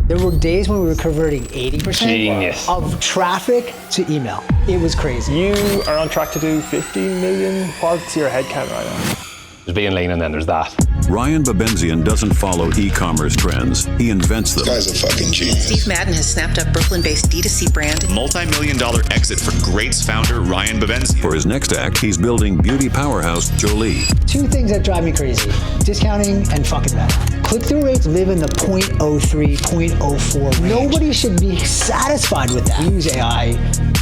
There were days when we were converting 80% of traffic to email. It was crazy. You are on track to do 15 million. What's your headcount right now? There's being lean and then there's that. Ryan Babenzien doesn't follow e-commerce trends. He invents them. This guy's a fucking genius. Steve Madden has snapped up Brooklyn-based D2C brand. Multi-million-dollar exit for Greats founder Ryan Babenzien. For his next act, he's building beauty powerhouse Jolie. Two things that drive me crazy: discounting and fucking Meta. Click-through rates live in the 0.03, 0.04 range. Nobody should be satisfied with that. We use AI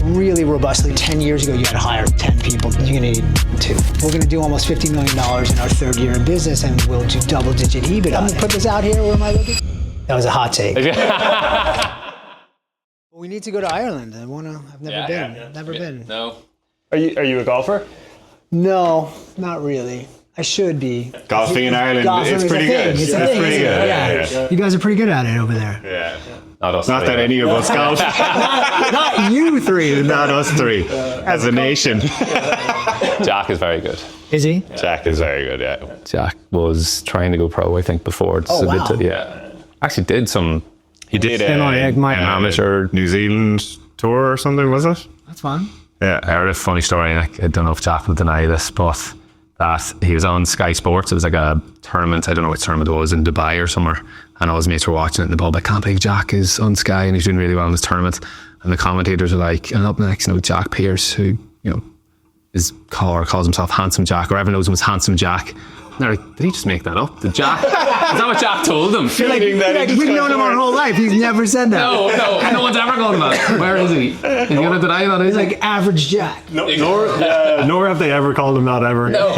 really robustly. 10 years ago, you had to hire 10 people. You're gonna need 2. We're gonna do almost $50 million in our 3rd year in business, and we'll do double-digit EBITDA. I'm gonna put this out here. Where am I looking? That was a hot take. We need to go to Ireland. I've never been. Never been. No. Are you a golfer? No, not really. I should be. Golfing in Ireland, it's pretty good. It's pretty good. Yeah. You guys are pretty good at it over there. Yeah. Not that any of us golf. Not you 3. Not us 3. As a nation. Jack is very good. Is he? Jack is very good, yeah. Jack was trying to go pro, I think, before. Oh, wow. Actually did some... He did an amateur New Zealand tour or something, was it? That's fun. Yeah, I heard a funny story, and I don't know if Jack will deny this, but that he was on Sky Sports. It was like a tournament, I don't know which tournament it was, in Dubai or somewhere, and all his mates were watching it in the pub. I can't believe Jack is on Sky and he's doing really well in this tournament. And the commentators are like, and up next, Jack Pierce, who, calls himself Handsome Jack, or everyone knows him as Handsome Jack. And they're like, did he just make that up? Did Jack? Is that what Jack told them? We've known him our whole life. He's never said that. No one's ever called him that. Where is he? Is he gonna deny that? He's like average Jack. Nor have they ever called him that ever. No.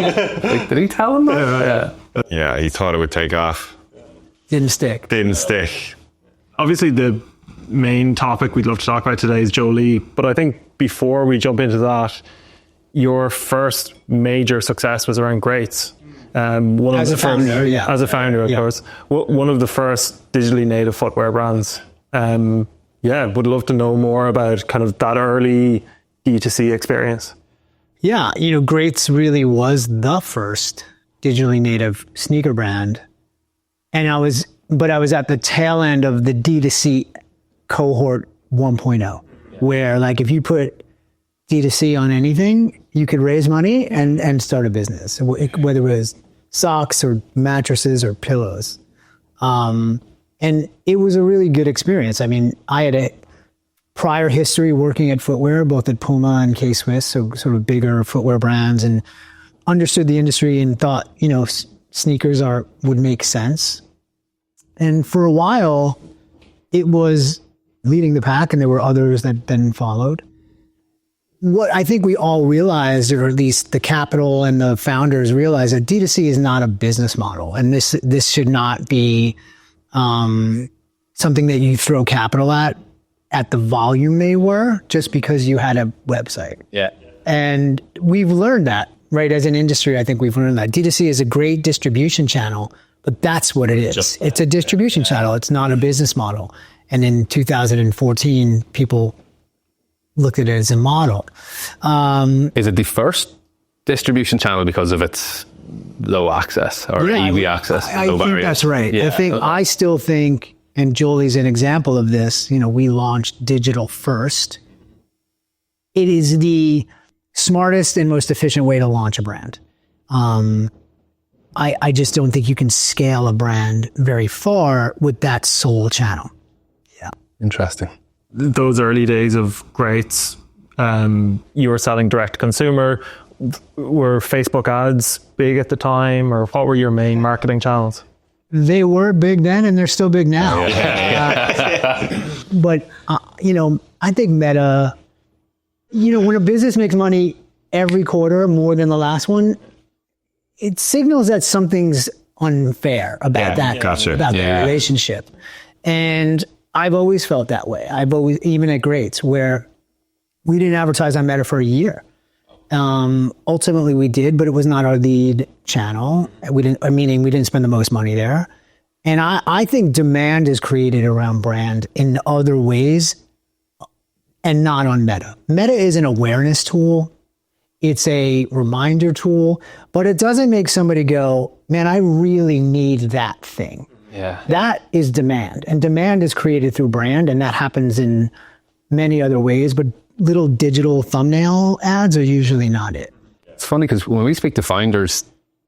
Did he tell him that? Yeah, he thought it would take off. Didn't stick. Obviously, the main topic we'd love to talk about today is Jolie. But I think before we jump into that, your first major success was around Greats. As a founder, of course. One of the first digitally native footwear brands. Would love to know more about kind of that early D2C experience. Yeah, Greats really was the first digitally native sneaker brand. And I was at the tail end of the D2C cohort 1.0, where like if you put D2C on anything, you could raise money and start a business, whether it was socks or mattresses or pillows. And it was a really good experience. I mean, I had a prior history working at footwear, both at Puma and K-Swiss, so sort of bigger footwear brands, and understood the industry and thought, sneakers would make sense. And for a while, it was leading the pack, and there were others that then followed. What I think we all realized, or at least the capital and the founders realized, that D2C is not a business model. And this should not be something that you throw capital at the volume they were, just because you had a website. Yeah. And we've learned that, right? As an industry, I think we've learned that. D2C is a great distribution channel, but that's what it is. It's a distribution channel. It's not a business model. And in 2014, people looked at it as a model. Is it the first distribution channel because of its low access or EV access? I think that's right. Yeah. I still think, and Jolie's an example of this, we launched digital first. It is the smartest and most efficient way to launch a brand. I just don't think you can scale a brand very far with that sole channel. Yeah. Interesting. Those early days of Greats, you were selling direct to consumer. Were Facebook ads big at the time, or what were your main marketing channels? They were big then, and they're still big now. But, I think Meta, when a business makes money every quarter more than the last one, it signals that something's unfair about that relationship. And I've always felt that way. Even at Greats, where we didn't advertise on Meta for a year. Ultimately we did, but it was not our lead channel. We didn't spend the most money there. And I think demand is created around brand in other ways and not on Meta. Meta is an awareness tool. It's a reminder tool, but it doesn't make somebody go, man, I really need that thing. Yeah. That is demand, and demand is created through brand, and that happens in many other ways, but little digital thumbnail ads are usually not it. It's funny because when we speak to founders,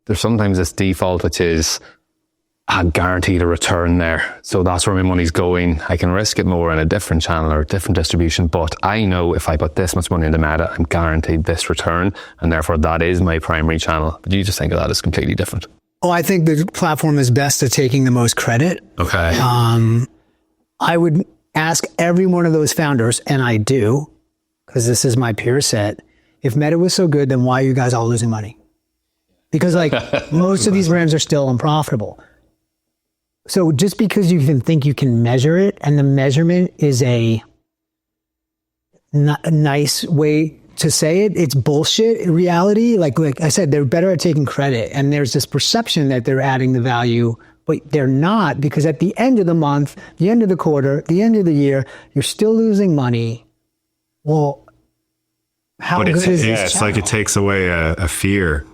there's sometimes this default, which is, I guaranteed a return there. So that's where my money's going. I can risk it more in a different channel or different distribution, but I know if I put this much money into Meta, I'm guaranteed this return, and therefore that is my primary channel. But you just think of that as completely different. Oh, I think the platform is best at taking the most credit. Okay. I would ask every one of those founders, and I do, because this is my peer set, if Meta was so good, then why are you guys all losing money? Because like most of these brands are still unprofitable. So just because you can think you can measure it, and the measurement is a nice way to say it, it's bullshit in reality. Like I said, they're better at taking credit, and there's this perception that they're adding the value, but they're not, because at the end of the month, the end of the quarter, the end of the year, you're still losing money. Well, how good is this it's channel? like it takes away a fear.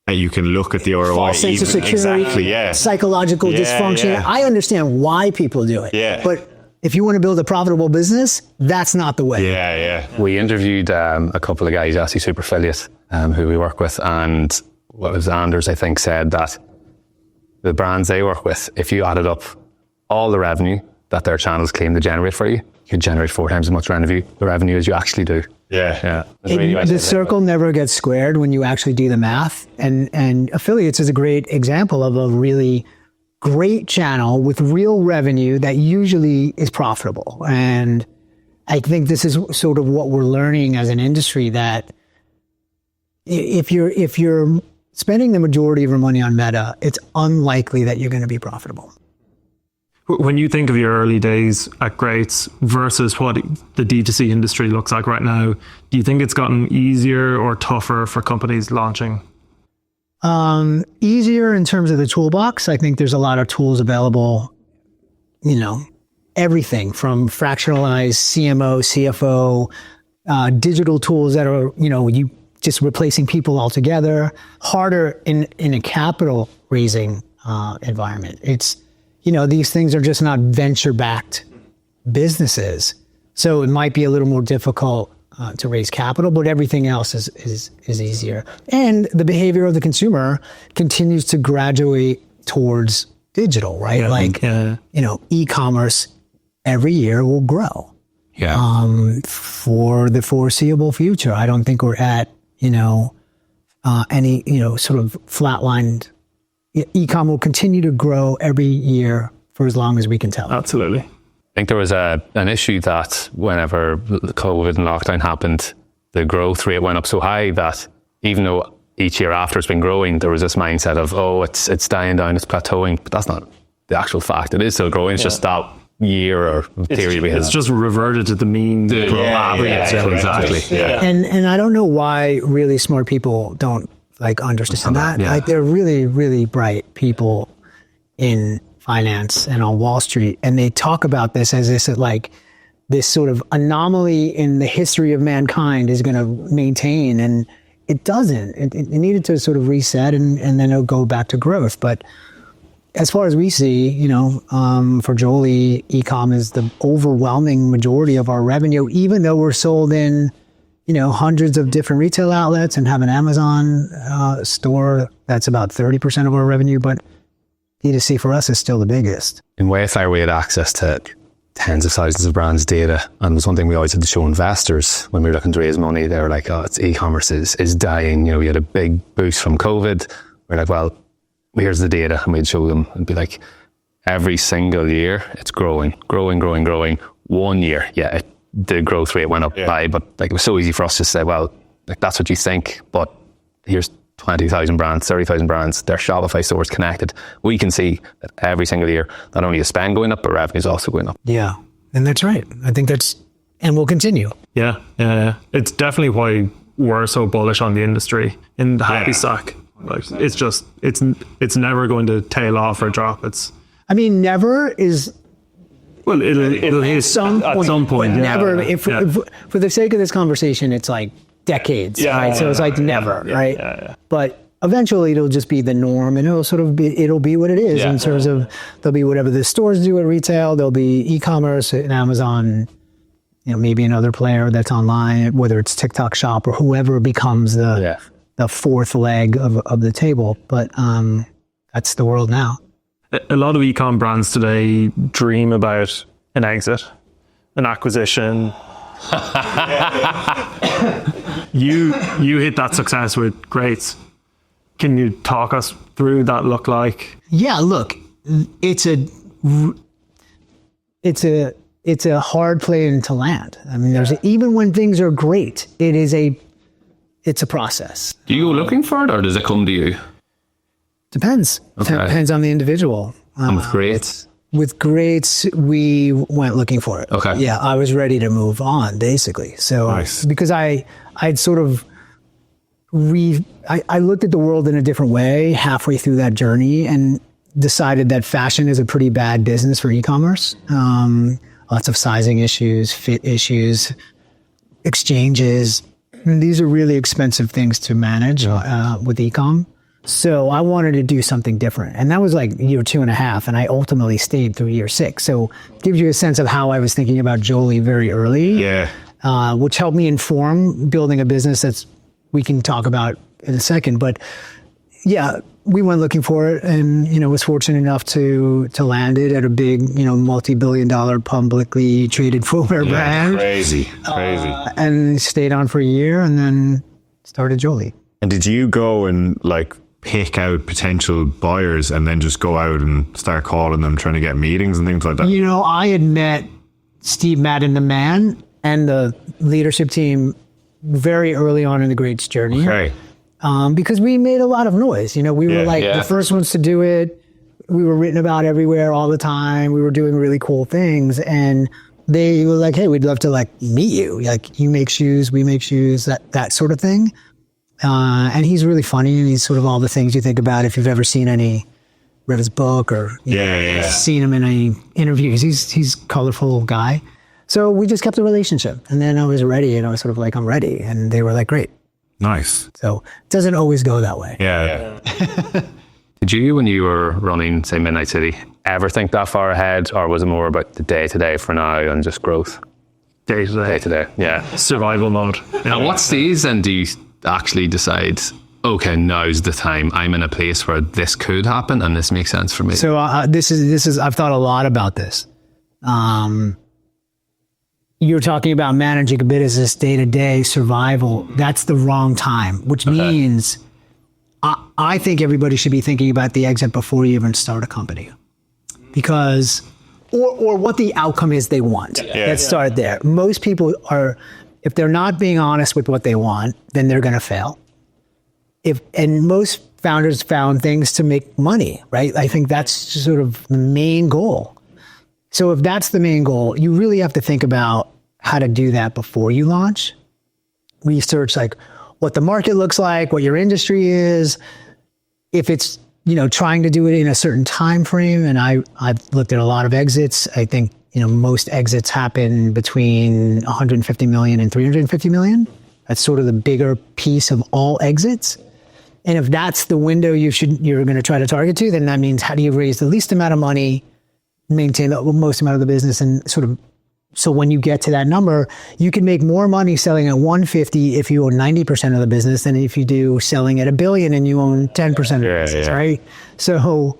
And you can look at the ROI. False sense of security, Exactly, yeah. psychological dysfunction. Yeah. I understand why people do it. Yeah. But if you want to build a profitable business, that's not the way. Yeah. We interviewed a couple of guys, actually Super Affiliate, who we work with, and what was Anders, I think, said that the brands they work with, if you added up all the revenue that their channels claim to generate for you, you could generate 4 times as much revenue as you actually do. Yeah. The circle never gets squared when you actually do the math. And affiliates is a great example of a really great channel with real revenue that usually is profitable. And I think this is sort of what we're learning as an industry, that if you're spending the majority of your money on Meta, it's unlikely that you're going to be profitable. When you think of your early days at Greats versus what the D2C industry looks like right now, do you think it's gotten easier or tougher for companies launching? Easier in terms of the toolbox. I think there's a lot of tools available, everything from fractionalized CMO, CFO, digital tools that are, you just replacing people altogether. Harder in a capital raising environment. It's, these things are just not venture-backed businesses. So it might be a little more difficult to raise capital, but everything else is easier. And the behavior of the consumer continues to graduate towards digital, right? E-commerce every year will grow. Yeah. For the foreseeable future. I don't think we're at, any, sort of flatlined. E-com will continue to grow every year for as long as we can tell. Absolutely. I think there was an issue that whenever COVID and lockdown happened, the growth rate went up so high that even though each year after it's been growing, there was this mindset of, it's dying down, it's plateauing. But that's not the actual fact. It is still growing. It's just that year or period we had. It's just reverted to the mean average. Exactly. Yeah. And I don't know why really smart people don't understand that. Yeah. Like, they're really, really bright people in finance and on Wall Street, and they talk about this as this sort of anomaly in the history of mankind is going to maintain, and it doesn't. It needed to sort of reset, and then it'll go back to growth. But as far as we see, for Jolie, e-com is the overwhelming majority of our revenue, even though we're sold in hundreds of different retail outlets and have an Amazon store that's about 30% of our revenue, but D2C for us is still the biggest. In Wayfire, we had access to tens of thousands of brands' data, and it was one thing we always had to show investors when we were looking to raise money. They were like, it's e-commerce is dying. We had a big boost from COVID. We're like, well, here's the data, and we'd show them and be like, every single year it's growing. 1 year, the growth rate went up high, but it was so easy for us to say, well, that's what you think, but here's 20,000 brands, 30,000 brands, their Shopify stores connected. We can see that every single year, not only is spend going up, but revenue is also going up. Yeah, and that's right. I think and we'll continue. Yeah. It's definitely why we're so bullish on the industry in the happy sack. It's never going to tail off or drop. Never is. Well, it'll hit at some point. Never. For the sake of this conversation, it's like decades, right? So it's like never, right? Yeah. But eventually it'll just be the norm, and it'll be what it is in terms of there'll be whatever the stores do at retail. There'll be e-commerce and Amazon, maybe another player that's online, whether it's TikTok Shop or whoever becomes the fourth leg of the table. But that's the world now. A lot of e-com brands today dream about an exit, an acquisition. You hit that success with Greats. Can you talk us through that look like? Yeah, look, it's a hard plane to land. I mean, even when things are great, it's a process. Do you go looking for it, or does it come to you? Depends. Okay. Depends on the individual. And with Greats? With Greats, we went looking for it. Okay. Yeah, I was ready to move on, basically. So Nice. because I'd sort of I looked at the world in a different way halfway through that journey and decided that fashion is a pretty bad business for e-commerce. Lots of sizing issues, fit issues, exchanges. These are really expensive things to manage with e-com. So I wanted to do something different. And that was like year 2.5. And I ultimately stayed through year 6. So it gives you a sense of how I was thinking about Jolie very early. Yeah. Which helped me inform building a business we can talk about in a second. But yeah, we went looking for it and, was fortunate enough to land it at a big, multi-billion-dollar publicly traded footwear brand. Crazy. And stayed on for a year and then started Jolie. And did you go and pick out potential buyers and then just go out and start calling them, trying to get meetings and things like that? I had met Steve Madden, the man, and the leadership team very early on in the Greats journey. Okay. Because we made a lot of noise. We were the first ones to do it. We were written about everywhere all the time. We were doing really cool things. And they were like, hey, we'd love to meet you. You make shoes, we make shoes, that sort of thing. And he's really funny, and he's sort of all the things you think about if you've ever seen read his book or seen him in any interviews. He's a colorful guy. So we just kept the relationship. And then I was ready, and I was sort of like, I'm ready. And they were like, great. Nice. So it doesn't always go that way. Yeah. Did you, when you were running, say, Midnight City, ever think that far ahead, or was it more about the day-to-day for now and just growth? Day to day. Day-to-day, yeah. Survival mode. And what stage then do you actually decide, okay, now's the time, I'm in a place where this could happen and this makes sense for me? So this is I've thought a lot about this. You're talking about managing a business day-to-day survival. That's the wrong time, which means I think everybody should be thinking about the exit before you even start a company, because or what the outcome is they want. Let's start there. Most people are, if they're not being honest with what they want, then they're going to fail. And most founders found things to make money, right? I think that's sort of the main goal. So if that's the main goal, you really have to think about how to do that before you launch. Research what the market looks like, what your industry is, if it's trying to do it in a certain time frame. And I've looked at a lot of exits. I think most exits happen between 150 million and 350 million. That's sort of the bigger piece of all exits. And if that's the window you're going to try to target to, then that means how do you raise the least amount of money, maintain the most amount of the business, and so when you get to that number, you can make more money selling at 150 if you own 90% of the business than if you do selling at $1 billion and you own 10% of the business, right? So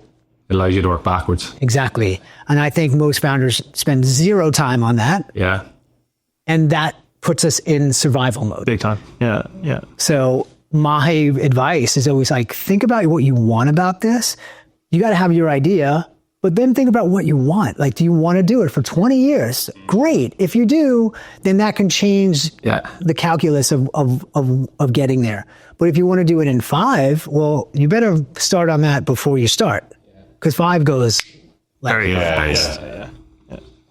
It allows you to work backwards. Exactly. And I think most founders spend zero time on that. Yeah. And that puts us in survival mode. Big time. Yeah. So my advice is always think about what you want about this. You got to have your idea, but then think about what you want. Do you want to do it for 20 years? Great. If you do, then that can change the calculus of getting there. But if you want to do it in 5, well, you better start on that before you start, because 5 goes very fast. Yeah.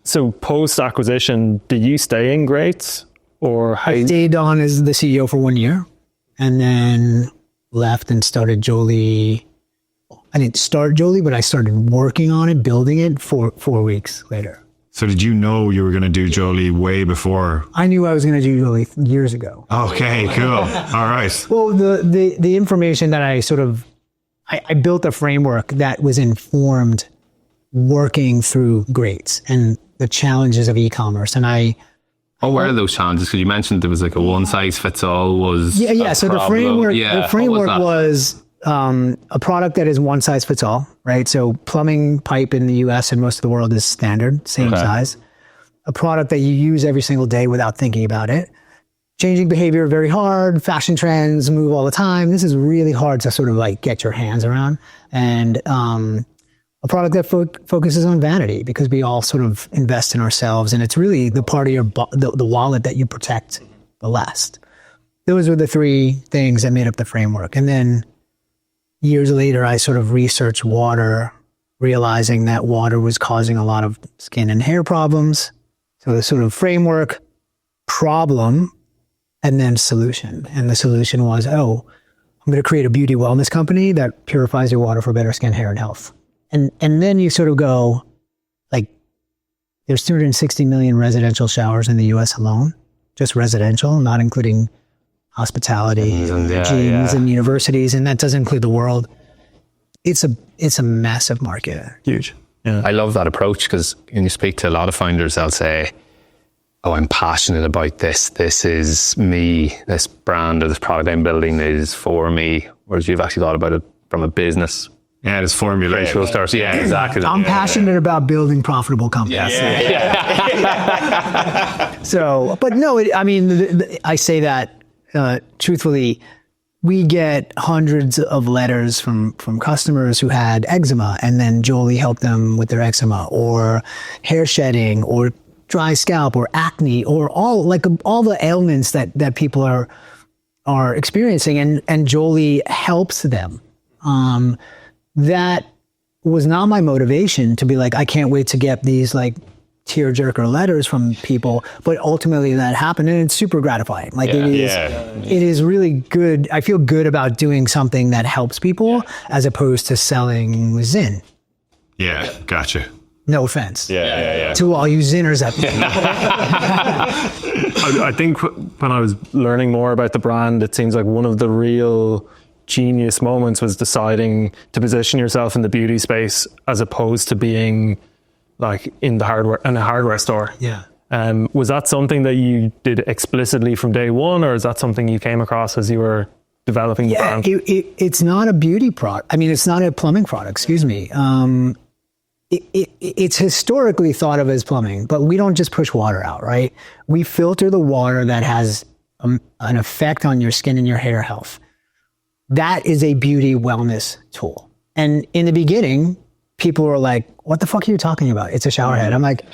So post acquisition, did you stay in Greats, or I stayed on as the CEO for 1 year, and then left and started Jolie. I didn't start Jolie, but I started working on it, building it 4 weeks later. So did you know you were going to do Jolie way before? I knew I was going to do Jolie years ago. Okay, cool. All right. Well, the information that I sort of, I built a framework that was informed working through greats and the challenges of e-commerce. And What were those challenges? Because you mentioned there was like a one size fits all was yeah. So problem. the framework was a product that is one size fits all, right? So plumbing pipe in the US and most of the world is standard, same size. A product that you use every single day without thinking about it. Changing behavior, very hard. Fashion trends move all the time. This is really hard to sort of like get your hands around. And a product that focuses on vanity, because we all sort of invest in ourselves, and it's really the part of your the wallet that you protect the last. Those were the three things that made up the framework. And then years later, I sort of researched water, realizing that water was causing a lot of skin and hair problems. So the sort of framework, problem, and then solution. And the solution was, I'm going to create a beauty wellness company that purifies your water for better skin, hair, and health. And then you sort of go, like, there's 260 million residential showers in the US alone, just residential, not including hospitality, gyms and universities, and that doesn't include the world. It's a massive market. Huge. Yeah. I love that approach, because when you speak to a lot of founders, they'll say, I'm passionate about this. This is me. This brand or this product I'm building is for me. Whereas you've actually thought about it from a business. Yeah, it's formulation. Yeah, exactly. I'm passionate about building profitable companies. So, but no, I say that truthfully. We get hundreds of letters from customers who had eczema, and then Jolie helped them with their eczema, or hair shedding, or dry scalp, or acne, or all the ailments that people are experiencing, and Jolie helps them. That was not my motivation to be like, I can't wait to get these like tearjerker letters from people, but ultimately that happened, and it's super gratifying. Like it is really good. I feel good about doing something that helps people as opposed to selling Zin. Yeah, gotcha. No offense. Yeah. To all you Zinners out there. I think when I was learning more about the brand, it seems like one of the real genius moments was deciding to position yourself in the beauty space as opposed to being like in a hardware store. Yeah. Was that something that you did explicitly from day one, or is that something you came across as you were developing the brand? It's not a beauty product. I mean, it's not a plumbing product, excuse me. It's historically thought of as plumbing, but we don't just push water out, right? We filter the water that has an effect on your skin and your hair health. That is a beauty wellness tool. And in the beginning, people were like, what the fuck are you talking about? It's a shower head. I'm like,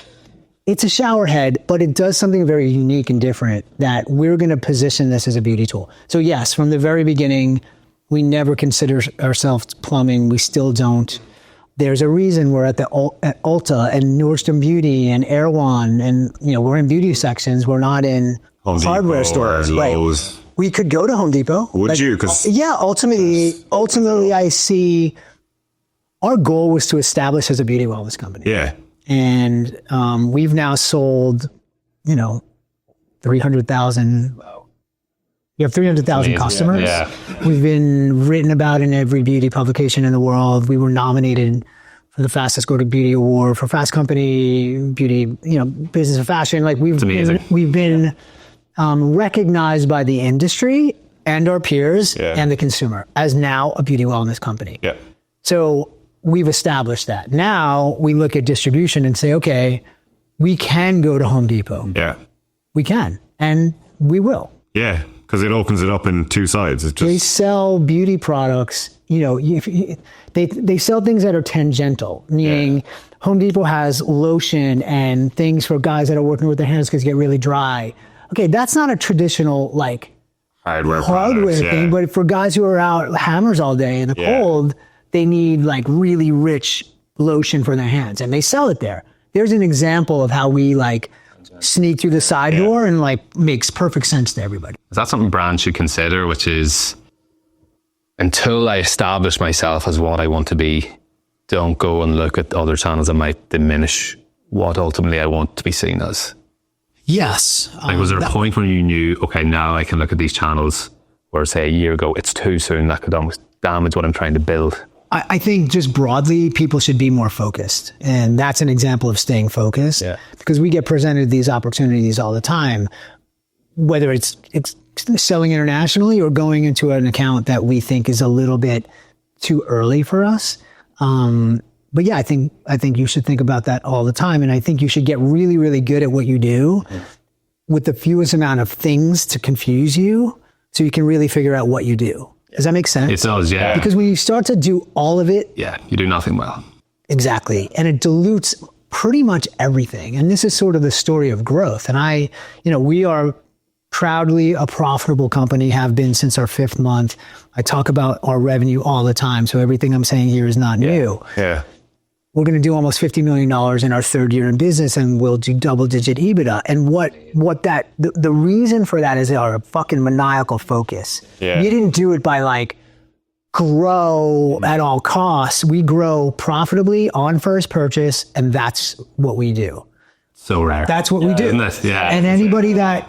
it's a shower head, but it does something very unique and different that we're going to position this as a beauty tool. So yes, from the very beginning, we never consider ourselves plumbing. We still don't. There's a reason we're at Ulta and Nordstrom Beauty and Erewhon, and we're in beauty sections. We're not in Home hardware Depot stores. or Right. Lowe's. We could go to Home Depot. Would you? 'Cause ultimately, I see our goal was to establish as a beauty wellness company. Yeah. And we've now sold, 300,000. We have 300,000 customers. Yeah. We've been written about in every beauty publication in the world. We were nominated for the fastest growing beauty award for Fast Company, beauty, business of fashion. Like we've been recognized by the industry and our peers and the consumer as now a beauty wellness company. Yeah. So we've established that. Now we look at distribution and say, okay, we can go to Home Depot. Yeah. We can, and we will. Yeah. Because it opens it up in two sides. It's They just sell beauty products, they sell things that are tangential, meaning Home Depot has lotion and things for guys that are working with their hands because they get really dry. Okay, that's not a traditional hardware thing, yeah. but for guys who are out hammers all day in the cold, they need like really rich lotion for their hands, and they sell it there. There's an example of how we sneak through the side door and makes perfect sense to everybody. Is that something brands should consider, which is, until I establish myself as what I want to be, don't go and look at other channels that might diminish what ultimately I want to be seen as? Yes. Like, was there a point when you knew, okay, now I can look at these channels, where say a year ago, it's too soon, that could almost damage what I'm trying to build? I think just broadly, people should be more focused. And that's an example of staying focused. Yeah. Because we get presented these opportunities all the time, whether it's selling internationally or going into an account that we think is a little bit too early for us. But yeah, I think you should think about that all the time. And I think you should get really, really good at what you do with the fewest amount of things to confuse you so you can really figure out what you do. Does that make sense? It does, yeah. Because when you start to do all of it, Yeah, you do nothing well. exactly, and it dilutes pretty much everything. And this is sort of the story of growth. And we are proudly a profitable company, have been since our 5th month. I talk about our revenue all the time, so everything I'm saying here is not new. Yeah. We're going to do almost $50 million in our 3rd year in business, and we'll do double-digit EBITDA. And the reason for that is our fucking maniacal focus. Yeah. You didn't do it by like grow at all costs. We grow profitably on first purchase, and that's what we do. So rare. That's what we do. Isn't it? Yeah. And anybody that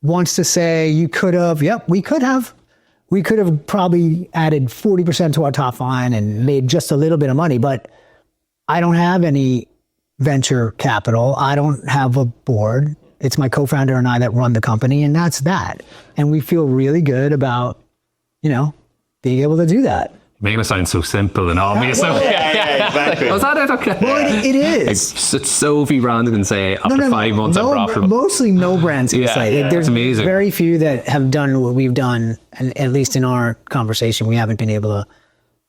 wants to say you could have, we could have probably added 40% to our top line and made just a little bit of money, but I don't have any venture capital. I don't have a board. It's my co-founder and I that run the company, and that's that. And we feel really good about, being able to do that. Making it sound so simple and obvious. Yeah, exactly. Was that it? Okay. Well, it is. It's so branded and say after 5 months I'm profitable. Mostly no brands can say. There's amazing. very few that have done what we've done, and at least in our conversation, we haven't been able to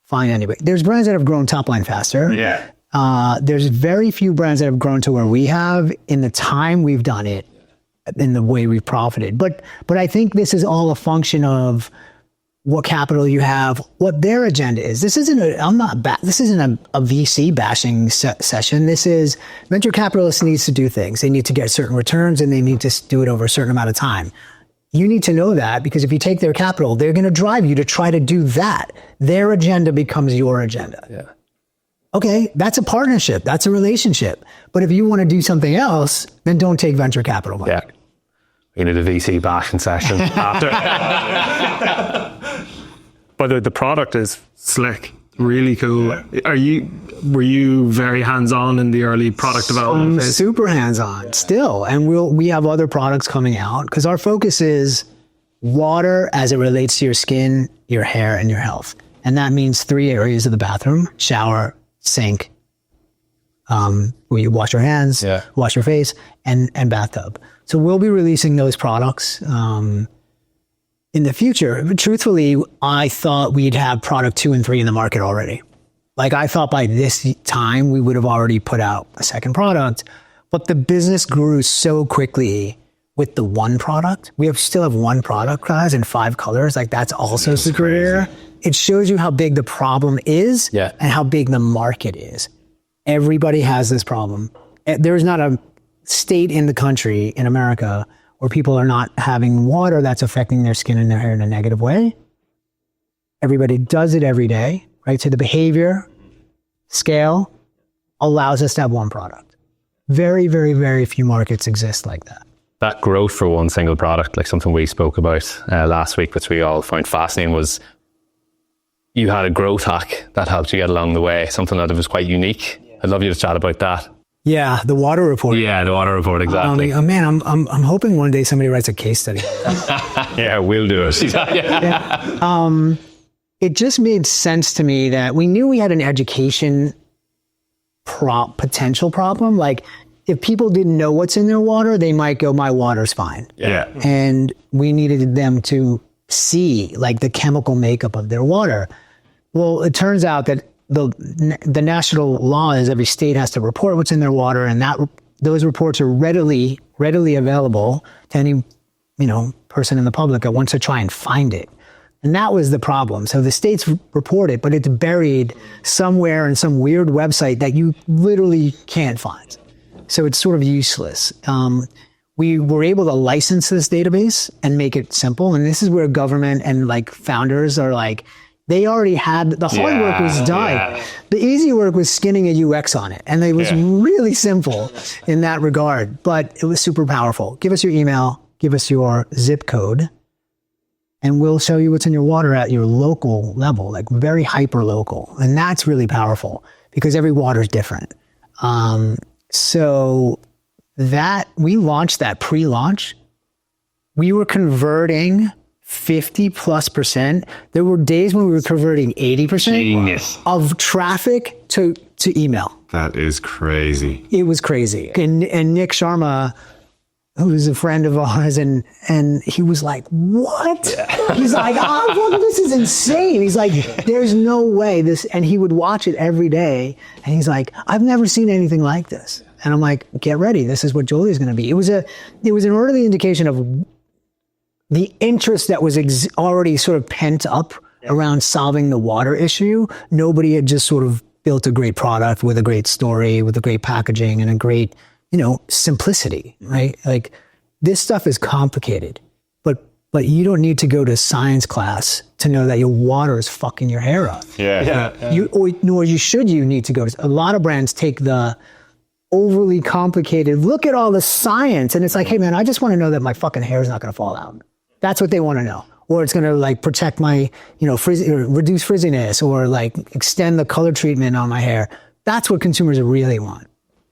find anybody. There's brands that have grown top line faster. Yeah. There's very few brands that have grown to where we have in the time we've done it, in the way we've profited. But I think this is all a function of what capital you have, what their agenda is. This isn't a VC bashing session. This is venture capitalists needs to do things. They need to get certain returns, and they need to do it over a certain amount of time. You need to know that, because if you take their capital, they're going to drive you to try to do that. Their agenda becomes your agenda. Yeah. Okay, that's a partnership. That's a relationship. But if you want to do something else, then don't take venture capital money. Yeah. We need a VC bashing session after. But the product is slick, really cool. Were you very hands-on in the early product development phase? Super hands-on still. And we have other products coming out, because our focus is water as it relates to your skin, your hair, and your health. And that means 3 areas of the bathroom: shower, sink, where you wash your hands, wash your face, and bathtub. So we'll be releasing those products in the future. But truthfully, I thought we'd have product 2 and 3 in the market already. Like, I thought by this time we would have already put out a second product, but the business grew so quickly with the one product. We still have one product, guys, in 5 colors. Like, that's also super rare. It shows you how big the problem is and how big the market is. Everybody has this problem. There's not a state in the country, in America, where people are not having water that's affecting their skin and their hair in a negative way. Everybody does it every day, right? So the behavior scale allows us to have one product. Very, very, very few markets exist like that. That growth for one single product, like something we spoke about last week, which we all found fascinating, was you had a growth hack that helped you get along the way, something that was quite unique. I'd love you to chat about that. Yeah, the water report. Yeah, the water report, exactly. Man, I'm hoping one day somebody writes a case study. Yeah, we'll do it. It just made sense to me that we knew we had an education potential problem. Like, if people didn't know what's in their water, they might go, my water's fine. Yeah. And we needed them to see, like, the chemical makeup of their water. Well, it turns out that the national law is every state has to report what's in their water, and those reports are readily available to any person in the public that wants to try and find it. And that was the problem. So the states report it, but it's buried somewhere in some weird website that you literally can't find. So it's sort of useless. We were able to license this database and make it simple. And this is where government and like founders are like, They already had, the hard work was done. Yeah. The easy work was skinning a UX on it. And it was really simple in that regard, but it was super powerful. Give us your email, give us your zip code, and we'll show you what's in your water at your local level, like very hyper local. And that's really powerful because every water is different. So that we launched that pre-launch, we were converting 50+%. There were days when we were converting 80% of traffic to email. That is crazy. It was crazy. And Nick Sharma, who's a friend of ours, and he was like, what? He's like, oh, well, this is insane. He's like, there's no way this, and he would watch it every day. And he's like, I've never seen anything like this. And I'm like, get ready. This is what Jolie is going to be. It was an early indication of the interest that was already sort of pent up around solving the water issue. Nobody had just sort of built a great product with a great story, with a great packaging and a great, simplicity, right? Like this stuff is complicated, but you don't need to go to science class to know that your water is fucking your hair up. Yeah. You need to go to, a lot of brands take the overly complicated, look at all the science. And it's like, hey man, I just want to know that my fucking hair is not going to fall out. That's what they want to know. Or it's going to like protect my, reduce frizziness or like extend the color treatment on my hair. That's what consumers really want.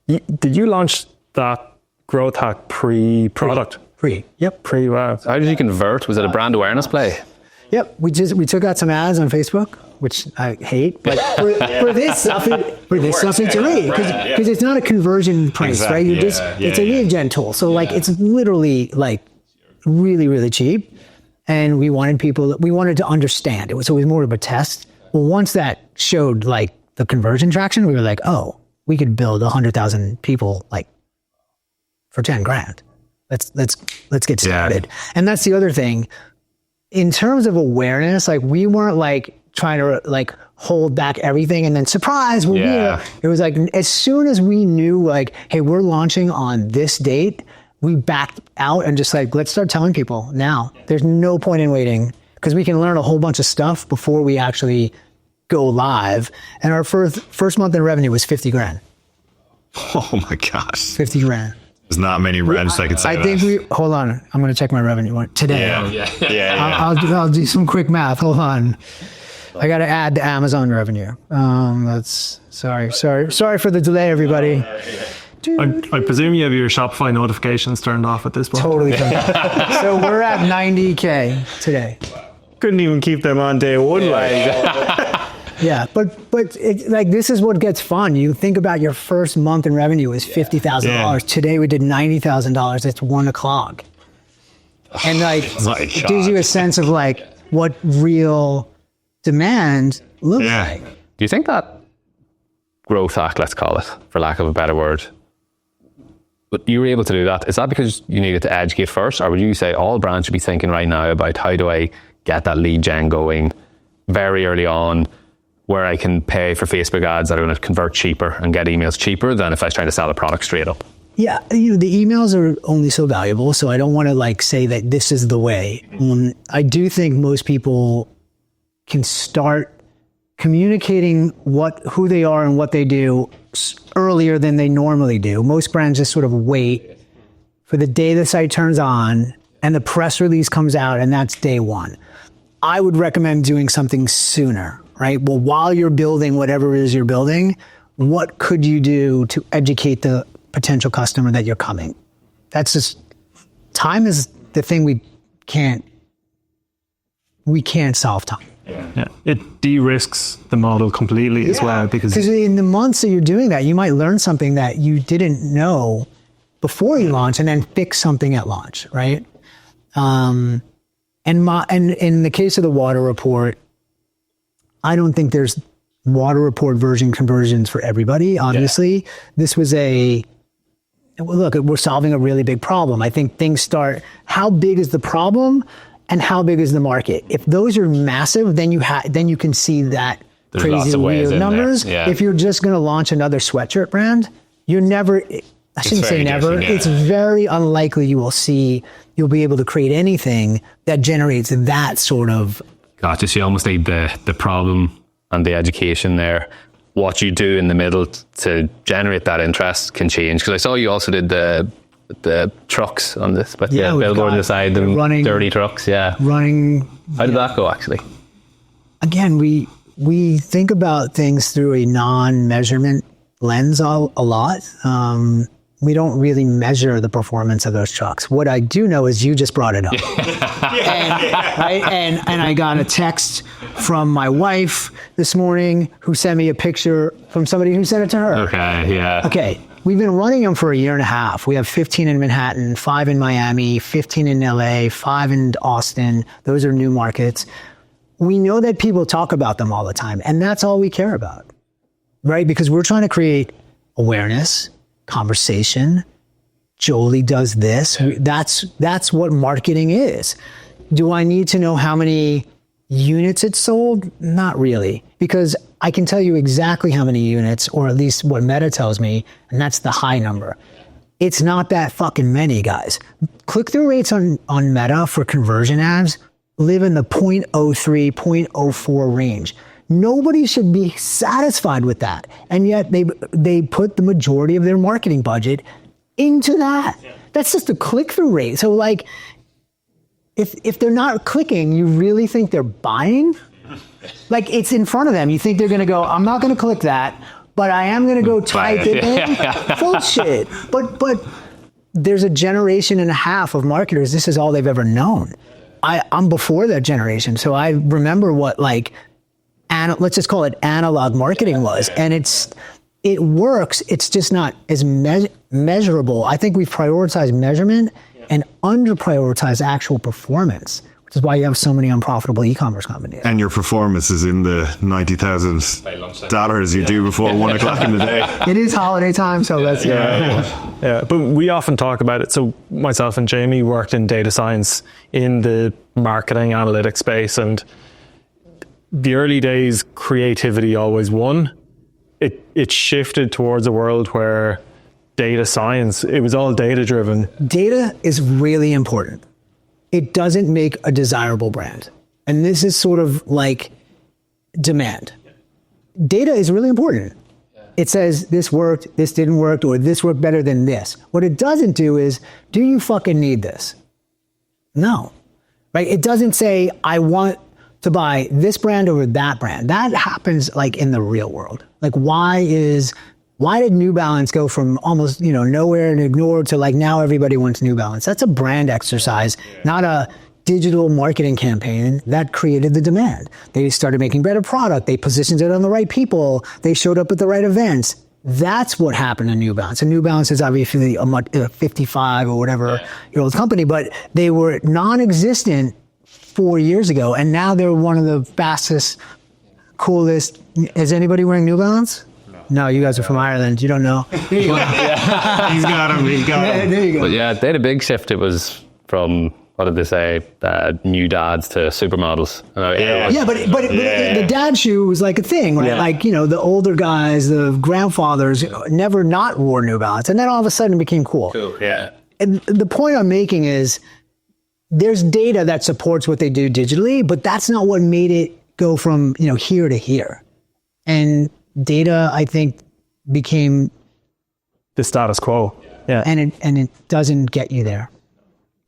Did you launch that growth hack pre-product? Yep. Wow. How did you convert? Was it a brand awareness play? Yep. We took out some ads on Facebook, which I hate, but for this stuff, it's great because it's not a conversion price, right? It's a lead gen tool. So like, it's literally like really, really cheap. And we wanted to understand. It was always more of a test. Well, once that showed like the conversion traction, we were like, oh, we could build 100,000 people like for 10 grand. Let's get started. Yeah. And that's the other thing. In terms of awareness, like we weren't like trying to like hold back everything and then surprise, we're here. It was like, as soon as we knew like, hey, we're launching on this date, we backed out and just like, let's start telling people now. There's no point in waiting because we can learn a whole bunch of stuff before we actually go live. And our first month in revenue was 50 grand. Oh my gosh. 50 grand. There's not many brands I could say. I think hold on. I'm going to check my revenue today. Yeah. I'll do some quick math. Hold on. I got to add the Amazon revenue. That's sorry for the delay, everybody. I presume you have your Shopify notifications turned off at this point. Totally turned off. So we're at 90K today. Couldn't even keep them on day one. Yeah, but like this is what gets fun. You think about your first month in revenue is $50,000. Today we did $90,000. It's 1 o'clock, and like it gives you a sense of like what real demand looks like. Do you think that growth hack, let's call it, for lack of a better word, but you were able to do that? Is that because you needed to educate first, or would you say all brands should be thinking right now about how do I get that lead gen going very early on, where I can pay for Facebook ads that are going to convert cheaper and get emails cheaper than if I was trying to sell a product straight up? Yeah, the emails are only so valuable, so I don't want to like say that this is the way. I do think most people can start communicating who they are and what they do earlier than they normally do. Most brands just sort of wait for the day the site turns on and the press release comes out, and that's day one. I would recommend doing something sooner, right? Well, while you're building whatever it is you're building, what could you do to educate the potential customer that you're coming? That's just, time is the thing we can't solve time. Yeah. It de-risks the model completely as well, because in the months that you're doing that, you might learn something that you didn't know before you launch and then fix something at launch, right? And in the case of the water report, I don't think there's water report version conversions for everybody. Obviously, this was look, we're solving a really big problem. I think things start, how big is the problem and how big is the market? If those are massive, then you can see that there's crazy weird numbers. Yeah. If you're just going to launch another sweatshirt brand, you're never, I shouldn't say never, it's very unlikely you'll be able to create anything that generates that sort of Gotcha. So you almost need the problem and the education there. What you do in the middle to generate that interest can change. Because I saw you also did the trucks on this, but Yeah, we've billboard on got the side, the running- dirty trucks. Yeah. Running. How did that go actually? Again, we think about things through a non-measurement lens a lot. We don't really measure the performance of those trucks. What I do know is you just brought it up. And I got a text from my wife this morning who sent me a picture from somebody who sent it to her. Okay, yeah. Okay, we've been running them for a year and a half. We have 15 in Manhattan, 5 in Miami, 15 in LA, 5 in Austin. Those are new markets. We know that people talk about them all the time, and that's all we care about, right? Because we're trying to create awareness, conversation. Jolie does this. That's what marketing is. Do I need to know how many units it sold? Not really, because I can tell you exactly how many units, or at least what Meta tells me, and that's the high number. It's not that fucking many, guys. Click-through rates on Meta for conversion ads live in the 0.03, 0.04 range. Nobody should be satisfied with that. And yet they put the majority of their marketing budget into that. Yeah. That's just a click-through rate. So like, if they're not clicking, you really think they're buying? Like, it's in front of them. You think they're going to go, I'm not going to click that, but I am going to go type it in. Bullshit. But there's a generation and a half of marketers. This is all they've ever known. I'm before that generation. So I remember what let's just call it analog marketing was. And it works. It's just not as measurable. I think we've prioritized measurement and under-prioritized actual performance, which is why you have so many unprofitable e-commerce companies. And your performance is in the $90,000 you do before 1 o'clock in the day. It is holiday time, so that's Yeah, but we often talk about it. So myself and Jamie worked in data science in the marketing analytics space, and the early days, creativity always won. It shifted towards a world where data science, it was all data driven. Data is really important. It doesn't make a desirable brand. And this is sort of like demand. Data is really important. It says this worked, this didn't work, or this worked better than this. What it doesn't do is, do you fucking need this? No, right? It doesn't say, I want to buy this brand over that brand. That happens like in the real world. Like why did New Balance go from almost, nowhere and ignored to like now everybody wants New Balance? That's a brand exercise, not a digital marketing campaign that created the demand. They started making better product. They positioned it on the right people. They showed up at the right events. That's what happened to New Balance. And New Balance is obviously a 55 or whatever year old company, but they were non-existent 4 years ago. And now they're one of the fastest, coolest. Is anybody wearing New Balance? No, you guys are from Ireland. You don't know. There you go. He's got him. There you go. But yeah, they had a big shift. It was from, what did they say, new dads to supermodels. Yeah, but the dad shoe was like a thing, right? Yeah. Like, the older guys, the grandfathers never not wore New Balance. And then all of a sudden it became cool. Cool, yeah. And the point I'm making is there's data that supports what they do digitally, but that's not what made it go from, here to here. And data, I think, became The status quo. Yeah. and it doesn't get you there.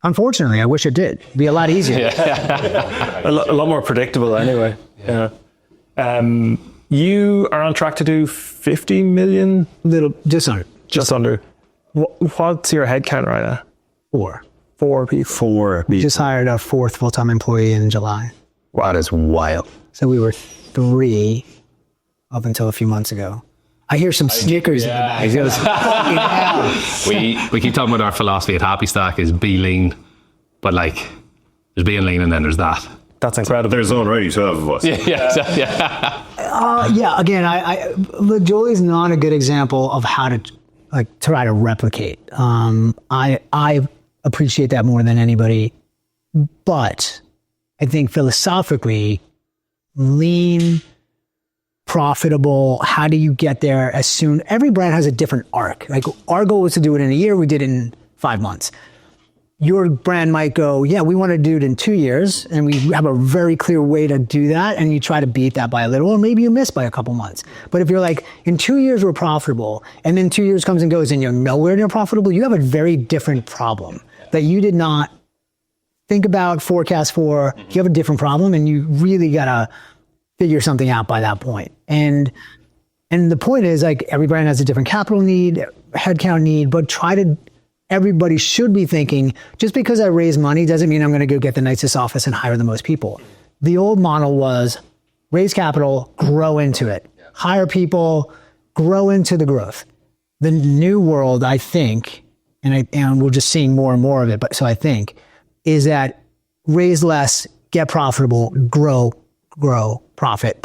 Unfortunately, I wish it did. It'd be a lot easier. A lot more predictable anyway. Yeah. You are on track to do 50 million? Just under. Just under. What's your head count right now? 4. 4 people. 4 people. Just hired our 4th full-time employee in July. Wow, that is wild. So we were 3 up until a few mones ago. I hear some snickers in the back. He goes, Fucking hell. we keep talking about our philosophy at Happy Stack is be lean, but like there's being lean and then there's that. That's incredible. There's already 12 of us. Yeah. Again, look, Jolie's not a good example of how to try to replicate. I appreciate that more than anybody, but I think philosophically, lean, profitable, how do you get there as soon? Every brand has a different arc. Like our goal was to do it in a year. We did it in 5 months. your brand might go, yeah, we want to do it in 2 years, and we have a very clear way to do that, and you try to beat that by a little, or maybe you miss by a couple months. But if you're like, in 2 years we're profitable, and then 2 years comes and goes and you're nowhere near profitable, you have a very different problem that you did not think about, forecast for. You have a different problem, and you really gotta figure something out by that point. And the point is, like, every brand has a different capital need, headcount need, but everybody should be thinking, just because I raise money doesn't mean I'm going to go get the nicest office and hire the most people. The old model was raise capital, grow into it, hire people, grow into the growth. The new world, I think, and we're just seeing more and more of it, but so I think, is that raise less, get profitable, grow, profit.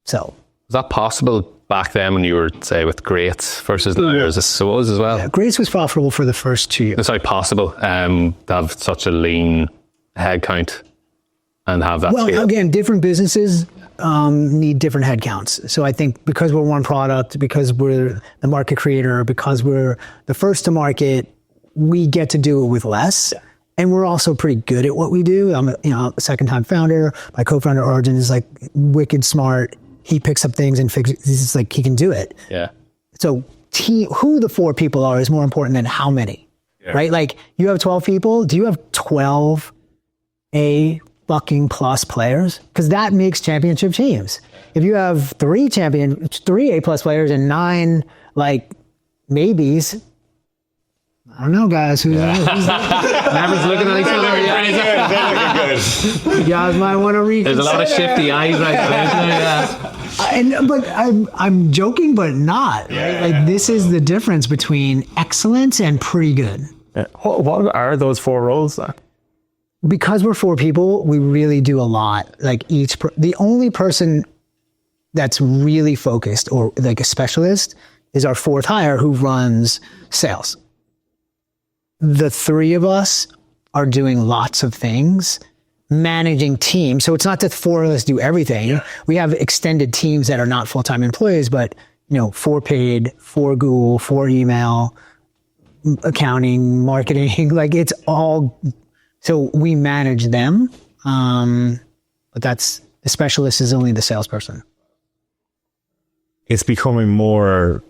So. Was that possible back then when you were, say, with Greats versus Lyres, I suppose, as well? Yeah, Greats was profitable for the first 2 years. Sorry, possible to have such a lean headcount and have that. Well, again, different businesses need different headcounts. So I think because we're one product, because we're the market creator, because we're the first to market, we get to do it with less. Yeah. And we're also pretty good at what we do. I'm a second-time founder. My co-founder Arjun is like wicked smart. He picks up things and fixes. It's like he can do it. Yeah. So who the 4 people are is more important than how many, right? Like, you have 12 people. Do you have 12 A fucking plus players? Because that makes championship teams. If you have 3 A plus players and 9 like maybes, I don't know, guys. Who's Everyone's looking at each other. They're you guys might want to reconsider. There's a lot of shifty eyes right there. But I'm joking, but not. Right? Like, this is the difference between excellence and pretty good. Yeah. What are those 4 roles then? Because we're 4 people, we really do a lot. Like, the only person that's really focused or like a specialist is our 4th hire, who runs sales. The 3 of us are doing lots of things, managing teams. So it's not that 4 of us do everything. Yeah. We have extended teams that are not full-time employees, but 4 paid, 4 Google, 4 email, accounting, marketing, like, it's all. So we manage them. But the specialist is only the salesperson. It's becoming more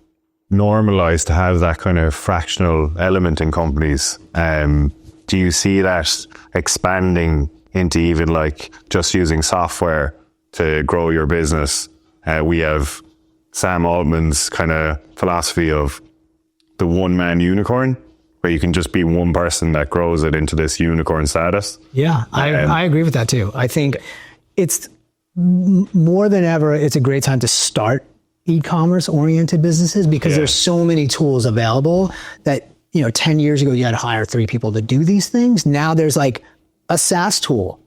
normalized to have that kind of fractional element in companies. Do you see that expanding into even like just using software to grow your business? We have Sam Altman's kind of philosophy of the one-man unicorn, where you can just be one person that grows it into this unicorn status. Yeah, I agree with that too. I think it's more than ever, it's a great time to start e-commerce oriented businesses, because there's so many tools available that, 10 years ago you had to hire 3 people to do these things. Now there's like a SaaS tool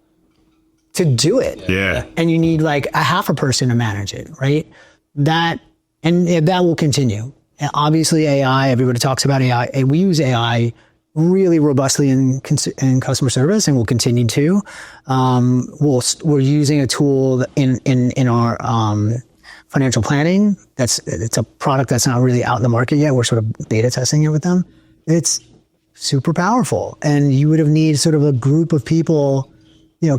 to do it. Yeah. And you need like a half a person to manage it, right? That will continue. And obviously AI, everybody talks about AI, and we use AI really robustly in customer service, and we'll continue to. We're using a tool in our financial planning. It's a product that's not really out in the market yet. We're sort of beta testing it with them. It's super powerful, and you would have needed sort of a group of people,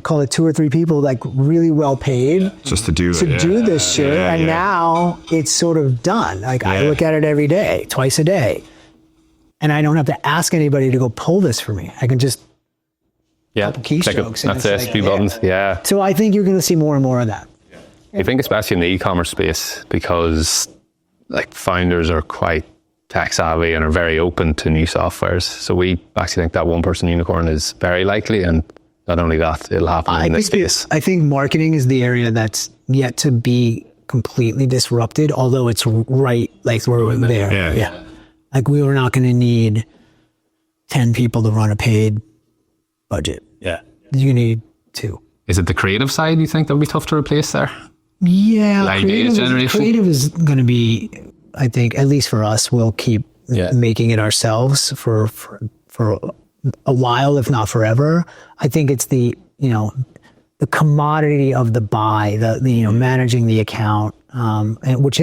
call it 2 or 3 people, like really well paid, just to do this shit. And now it's sort of done. Like, I look at it every day, twice a day, and I don't have to ask anybody to go pull this for me. I can just keystrokes. That's it. Few buttons. Yeah. So I think you're going to see more and more of that. I think especially in the e-commerce space, because like founders are quite tech savvy and are very open to new softwares. So we actually think that one-person unicorn is very likely, and not only that, it'll happen in this space. I think marketing is the area that's yet to be completely disrupted, although it's right, like, we're there. Yeah. Like, we were not going to need 10 people to run a paid budget. Yeah. You need 2. Is it the creative side you think that would be tough to replace there? Yeah. Like creative is going to be, I think, at least for us, we'll keep making it ourselves for a while, if not forever. I think it's the the commodity of the buy, the managing the account, and which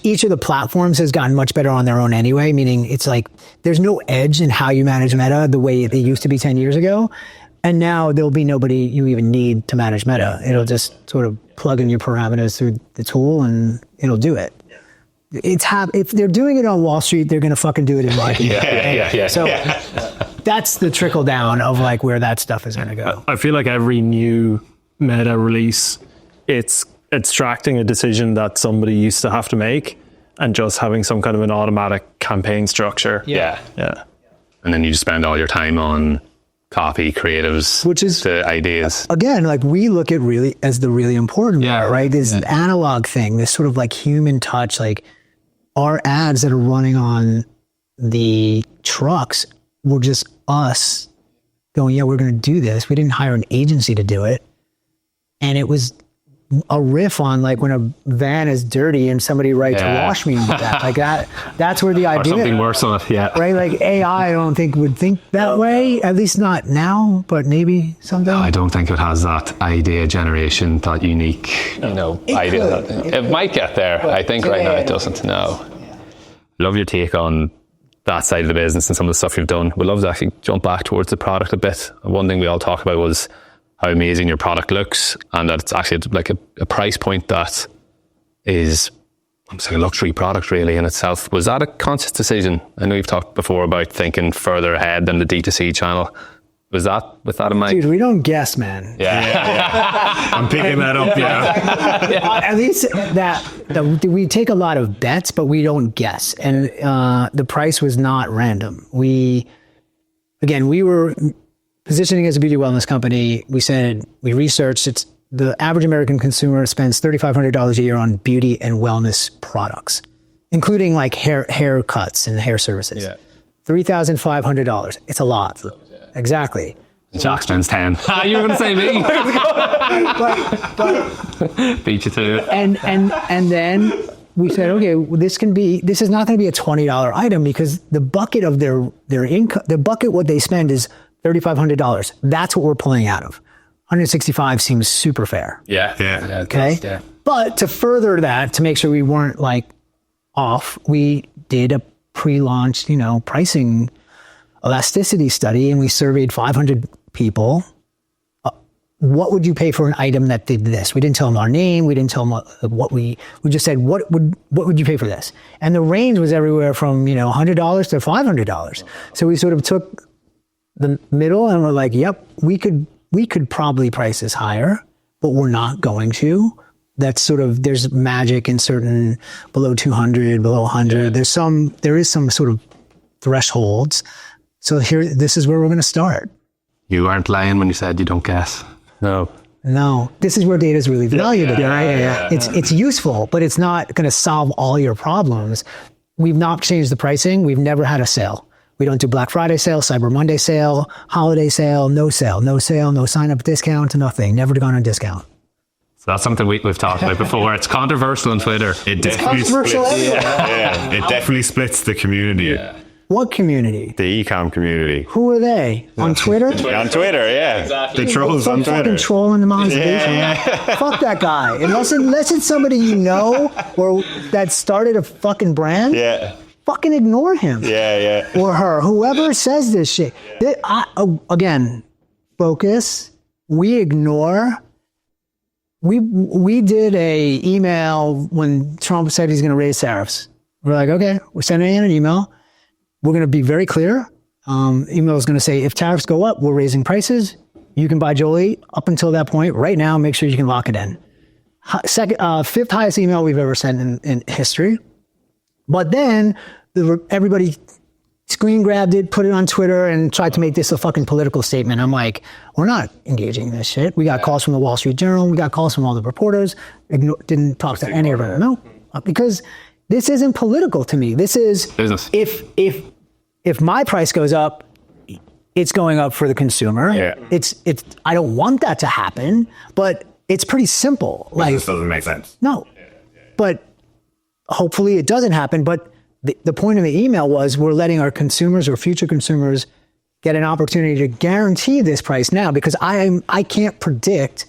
each of the platforms has gotten much better on their own anyway. Meaning it's like there's no edge in how you manage Meta the way it used to be 10 years ago, and now there'll be nobody you even need to manage Meta. It'll just sort of plug in your parameters through the tool and it'll do it. If they're doing it on Wall Street, they're going to fucking do it in marketing. So that's the trickle down of like where that stuff is going to go. I feel like every new Meta release, it's extracting a decision that somebody used to have to make and just having some kind of an automatic campaign structure. Yeah. And then you just spend all your time on copy, creatives, Which is the ideas. Again, like we look at really as the really important part, right? This analog thing, this sort of like human touch, like our ads that are running on the trucks were just us going, yeah, we're going to do this. We didn't hire an agency to do it. And it was a riff on like when a van is dirty and somebody writes wash me on the back. Like that's where the idea Or something worse on it, right? Like AI, I don't think would think that way, at least not now, but maybe someday. I don't think it has that idea generation, that unique, idea. It might get there. I think right now it doesn't. No. Love your take on that side of the business and some of the stuff you've done. We'd love to actually jump back towards the product a bit. One thing we all talk about was how amazing your product looks, and that it's actually like a price point that is almost like a luxury product really in itself. Was that a conscious decision? I know you've talked before about thinking further ahead than the D2C channel. Was that with that in mind? Dude, we don't guess, man. I'm picking that up. At least that we take a lot of bets, but we don't guess. And the price was not random. We were positioning as a beauty wellness company. We said, we researched, it's the average American consumer spends $3,500 a year on beauty and wellness products, including like haircuts and hair services. $3,500. It's a lot. Exactly. Jack spends 10. You were going to say me. but Beat you to it. And then we said, okay, well, this is not going to be a $20 item because the bucket of their income, the bucket what they spend is $3,500. That's what we're pulling out of. 165 seems super fair. Yeah. Okay. Yeah. But to further that, to make sure we weren't like off, we did a pre-launch, pricing elasticity study, and we surveyed 500 people. What would you pay for an item that did this? We didn't tell them our name. We didn't tell them what we just said, what would you pay for this? And the range was everywhere from, $100 to $500. So we sort of took the middle and we're like, yep, we could probably price this higher, but we're not going to. That's sort of, there's magic in certain below 200, below 100. There is some sort of thresholds. So this is where we're going to start. You aren't lying when you said you don't guess. No. This is where data is really valuable. It's useful, but it's not going to solve all your problems. We've not changed the pricing. We've never had a sale. We don't do Black Friday sale, Cyber Monday sale, holiday sale, no sign up discount, nothing. Never gone on discount. So that's something we've talked about before. It's controversial on Twitter. It definitely It definitely splits the community. What community? The e-com community. Who are they? On Twitter? On Twitter, yeah. Exactly. The trolls on Twitter. Fucking trolling the monetization. Fuck that guy. Unless it's somebody or that started a fucking brand. Yeah. Fucking ignore him. Yeah. Or her. Whoever says this shit. Again, focus. We ignore. We did a email when Trump said he's going to raise tariffs. We're like, okay, we're sending in an email. We're going to be very clear. Email is going to say, if tariffs go up, we're raising prices. You can buy Jolie up until that point. Right now, make sure you can lock it in. Fifth highest email we've ever sent in history. But then everybody screen grabbed it, put it on Twitter, and tried to make this a fucking political statement. I'm like, we're not engaging in this shit. We got calls from the Wall Street Journal. We got calls from all the reporters. Didn't talk to any of them. No, because this isn't political to me. This is business. If my price goes up, it's going up for the consumer. Yeah. It's I don't want that to happen, but it's pretty simple. Like, This doesn't make sense. no, but hopefully it doesn't happen. But the point of the email was we're letting our consumers or future consumers get an opportunity to guarantee this price now, because I can't predict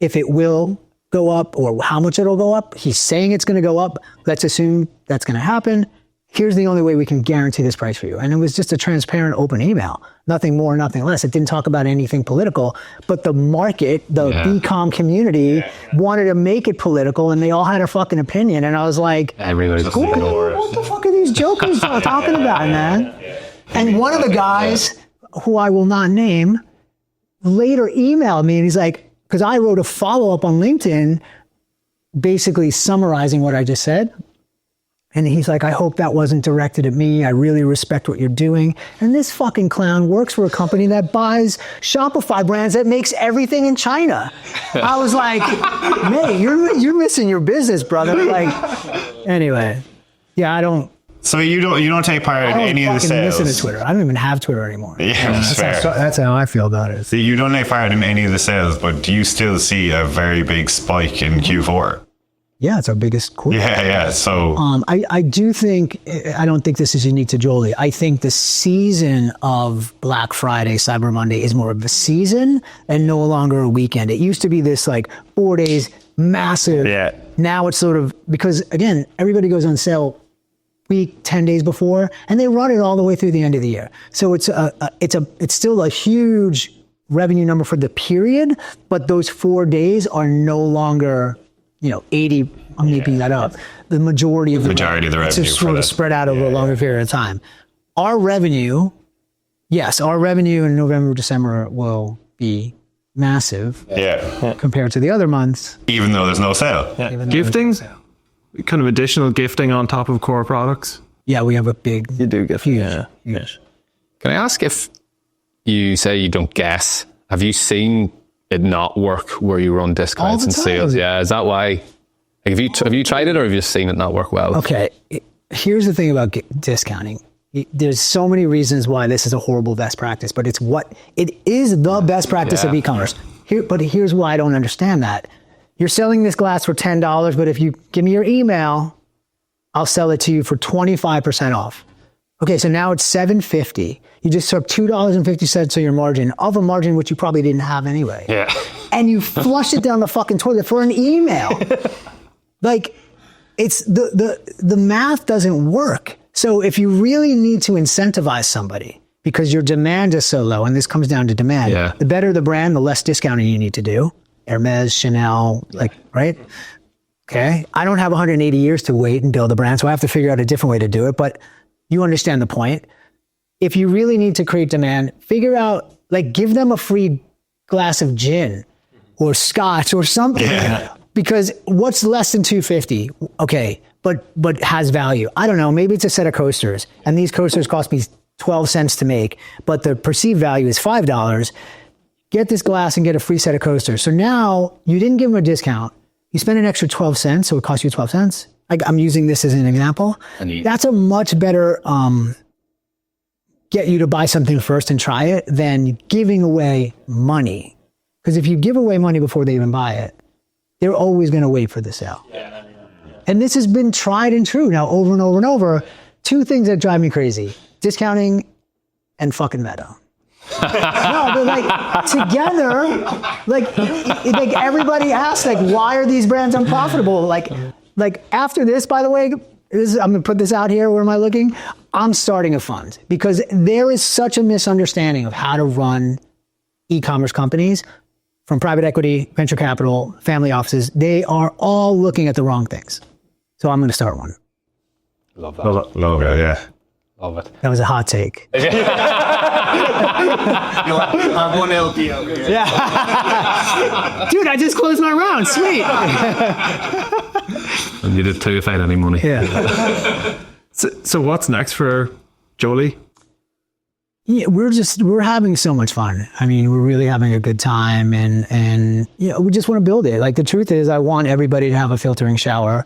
if it will go up or how much it'll go up. He's saying it's going to go up. Let's assume that's going to happen. Here's the only way we can guarantee this price for you. And it was just a transparent, open email. Nothing more, nothing less. It didn't talk about anything political, but the market, the e-com community wanted to make it political, and they all had a fucking opinion. And I was like, Everybody's just what the fuck are these jokers talking about, man? And one of the guys, who I will not name, later emailed me, and he's like, because I wrote a follow-up on LinkedIn basically summarizing what I just said. And he's like, I hope that wasn't directed at me. I really respect what you're doing. And this fucking clown works for a company that buys Shopify brands that makes everything in China. I was like, mate, you're missing your business, brother. Like, anyway, yeah, I don't. So you don't take part in any of the sales? Listen to Twitter. I don't even have Twitter anymore. Yeah, that's fair. That's how I feel about it. So you don't take part in any of the sales, but do you still see a very big spike in Q4? Yeah, it's our biggest quarter. Yeah. So I do think, I don't think this is unique to Jolie. I think the season of Black Friday, Cyber Monday is more of a season and no longer a weekend. It used to be this like 4 days, massive. Yeah. Now it's sort of, because again, everybody goes on sale week, 10 days before, and they run it all the way through the end of the year. So it's still a huge revenue number for the period, but those 4 days are no longer, 80, I'm making that up. The majority of the revenue. It's just sort of spread out over a longer period of time. Our revenue in November, December will be massive compared to the other months. Even though there's no sale. Yeah. Gifting? Kind of additional gifting on top of core products? Yeah, we have a big... You do gift. Huge. Can I ask, if you say you don't guess, have you seen it not work where you run discounts and sales? Yeah, is that why? Like, have you tried it, or have you just seen it not work well? Okay, here's the thing about discounting. There's so many reasons why this is a horrible best practice, but it is the best practice of e-commerce. But here's why I don't understand that. You're selling this glass for $10, but if you give me your email, I'll sell it to you for 25% off. Okay, so now it's $7.50. You just took $2.50 of your margin, of a margin which you probably didn't have anyway. Yeah. And you flush it down the fucking toilet for an email. Like, it's the math doesn't work. So if you really need to incentivize somebody because your demand is so low, and this comes down to demand, the better the brand, the less discounting you need to do. Hermes, Chanel, right? Okay. I don't have 180 years to wait and build a brand, so I have to figure out a different way to do it. But you understand the point. If you really need to create demand, figure out, give them a free glass of gin or scotch or something. Yeah. Because what's less than $2.50? Okay, but has value. I don't know. Maybe it's a set of coasters, and these coasters cost me 12 cents to make, but the perceived value is $5. Get this glass and get a free set of coasters. So now you didn't give them a discount. You spend an extra 12 cents, so it costs you 12 cents. I'm using this as an example. That's a much better get you to buy something first and try it than giving away money. Because if you give away money before they even buy it, they're always going to wait for the sale. And this has been tried and true now over and over and over. Two things that drive me crazy: discounting and fucking Meta. No, but together, everybody asks, why are these brands unprofitable? After this, by the way, I'm going to put this out here. Where am I looking? I'm starting a fund because there is such a misunderstanding of how to run e-commerce companies, from private equity, venture capital, family offices. They are all looking at the wrong things. So I'm going to start one. Love that. Love it, yeah. Love it. That was a hot take. I'm one LP over here. Yeah. Dude, I just closed my round. Sweet. And you did too if I had any money. Yeah. So what's next for Jolie? Yeah, we're having so much fun. I mean, we're really having a good time, and we just want to build it. The truth is, I want everybody to have a filtering shower,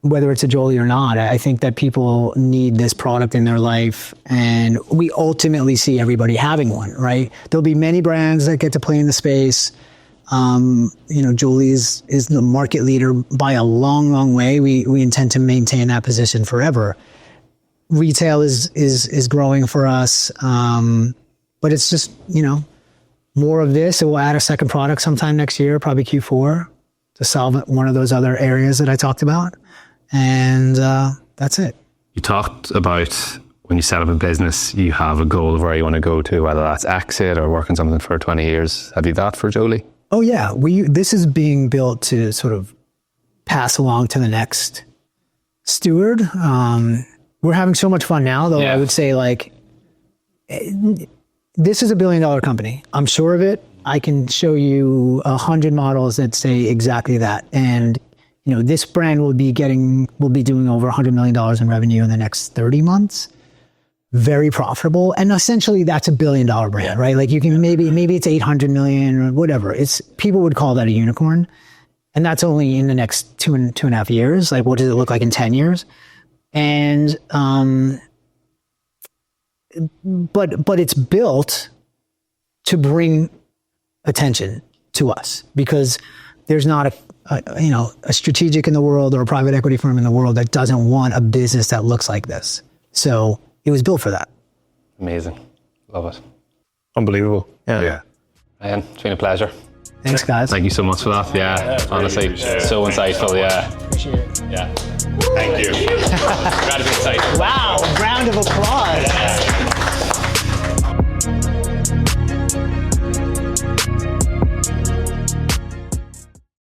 whether it's a Jolie or not. I think that people need this product in their life, and we ultimately see everybody having one, right? There'll be many brands that get to play in the space. Jolie is the market leader by a long, long way. We intend to maintain that position forever. Retail is growing for us, but it's just, more of this. And we'll add a second product sometime next year, probably Q4, to solve one of those other areas that I talked about. And that's it. You talked about when you set up a business, you have a goal of where you want to go to, whether that's exit or working something for 20 years. Have you that for Jolie? Oh yeah, this is being built to sort of pass along to the next steward. We're having so much fun now, though. Yeah. I would say like, this is $1 billion company. I'm sure of it. I can show you 100 models that say exactly that. And you know, this brand will be doing over $100 million in revenue in the next 30 months. Very profitable. And essentially that's $1 billion brand, right? Like you can maybe it's 800 million or whatever. People would call that a unicorn. And that's only in the next two and a half years. Like what does it look like in 10 years? And, but it's built to bring attention to us because there's not a strategic in the world or a private equity firm in the world that doesn't want a business that looks like this. So it was built for that. Amazing. Love it. Unbelievable. Yeah. Ryan, it's been a pleasure. Thanks, guys. Thank you so much for that. Yeah, honestly, so insightful. Yeah. Appreciate it. Yeah. Thank you. Glad to be excited. Wow, round of applause.